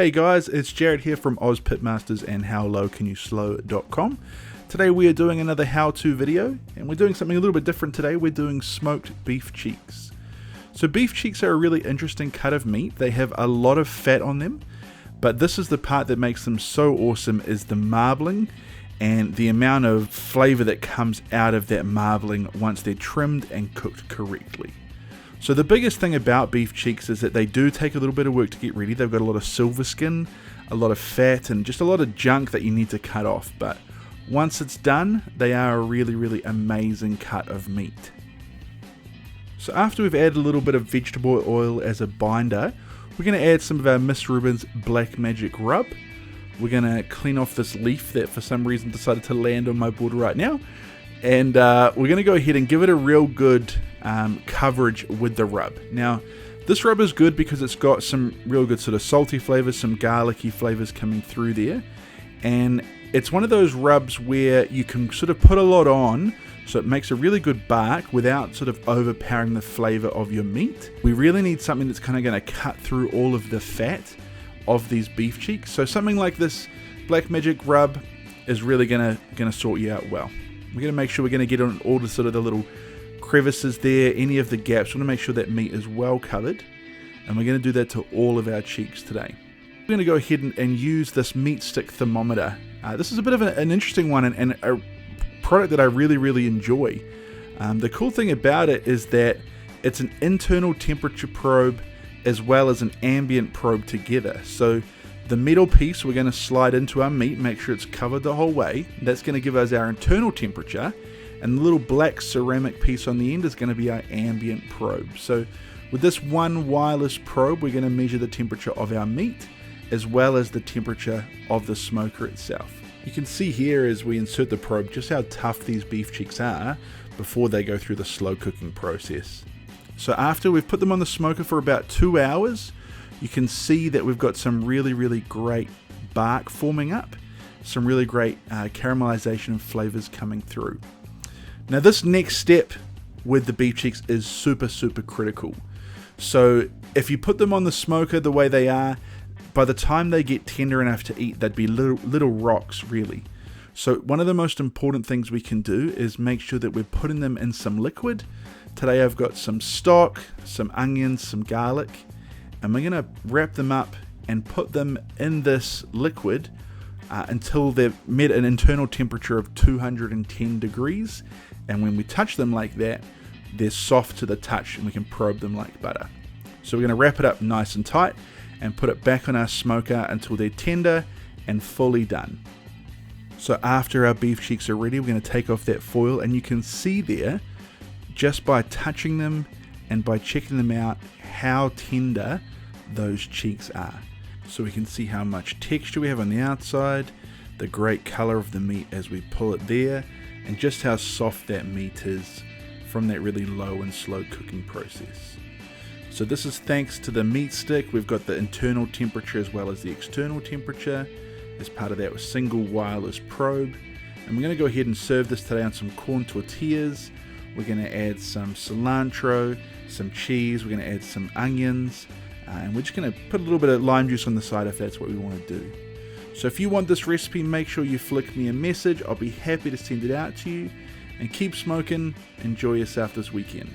Hey guys, it's Jared here from OzPitmasters and HowLowCanYouSlow.com. Today we are doing another how-to video, and we're doing something a little bit different today. We're doing smoked beef cheeks. So beef cheeks are a really interesting cut of meat. They have a lot of fat on them, but this is the part that makes them so awesome, is the marbling and the amount of flavor that comes out of that marbling once they're trimmed and cooked correctly. So the biggest thing about beef cheeks is that they do take a little bit of work to get ready. They've got a lot of silver skin, a lot of fat, and just a lot of junk that you need to cut off. But once it's done, they are a really amazing cut of meat. So after we've added a little bit of vegetable oil as a binder, we're going to add some of our Misrubins Black Magic Rub. We're going to clean off this leaf that for some reason decided to land on my board right now. And we're going to go ahead and give it a real good coverage with the rub. Now, this rub is good because it's got some real good sort of salty flavors, some garlicky flavors coming through there. And it's one of those rubs where you can sort of put a lot on, so it makes a really good bark without sort of overpowering the flavor of your meat. We really need something that's kind of going to cut through all of the fat of these beef cheeks. So something like this Black Magic Rub is really going to sort you out well. We're going to make sure we're going to get on all the sort of the little crevices there, any of the gaps. We want to make sure that meat is well covered, and we're going to do that to all of our cheeks today. We're going to go ahead and use this meat stick thermometer. This is a bit of an interesting one and a product that I really enjoy. The cool thing about it is that it's an internal temperature probe as well as an ambient probe together. So the metal piece we're going to slide into our meat, make sure it's covered the whole way. That's going to give us our internal temperature, and the little black ceramic piece on the end is going to be our ambient probe. So with this one wireless probe, we're going to measure the temperature of our meat as well as the temperature of the smoker itself. You can see here as we insert the probe just how tough these beef cheeks are before they go through the slow cooking process. So after we've put them on the smoker for about 2 hours, you can see that we've got some really great bark forming up, some really great caramelization of flavors coming through. Now this next step with the beef cheeks is super critical. So if you put them on the smoker the way they are, by the time they get tender enough to eat, they'd be little rocks really. So one of the most important things we can do is make sure that we're putting them in some liquid. Today I've got some stock, some onions, some garlic, and we're going to wrap them up and put them in this liquid until they've met an internal temperature of 210 degrees. And when we touch them like that, they're soft to the touch and we can probe them like butter. So we're going to wrap it up nice and tight and put it back on our smoker until they're tender and fully done. So after our beef cheeks are ready, we're going to take off that foil, and you can see there, just by touching them and by checking them out, how tender those cheeks are. So we can see how much texture we have on the outside, the great color of the meat as we pull it there, and just how soft that meat is from that really low and slow cooking process. So this is thanks to the meat stick. We've got the internal temperature as well as the external temperature as part of that single wireless probe. And we're going to go ahead and serve this today on some corn tortillas. We're going to add some cilantro, some cheese, we're going to add some onions, and we're just going to put a little bit of lime juice on the side if that's what we want to do. So if you want this recipe, make sure you flick me a message. I'll be happy to send it out to you. And keep smoking. Enjoy yourself this weekend.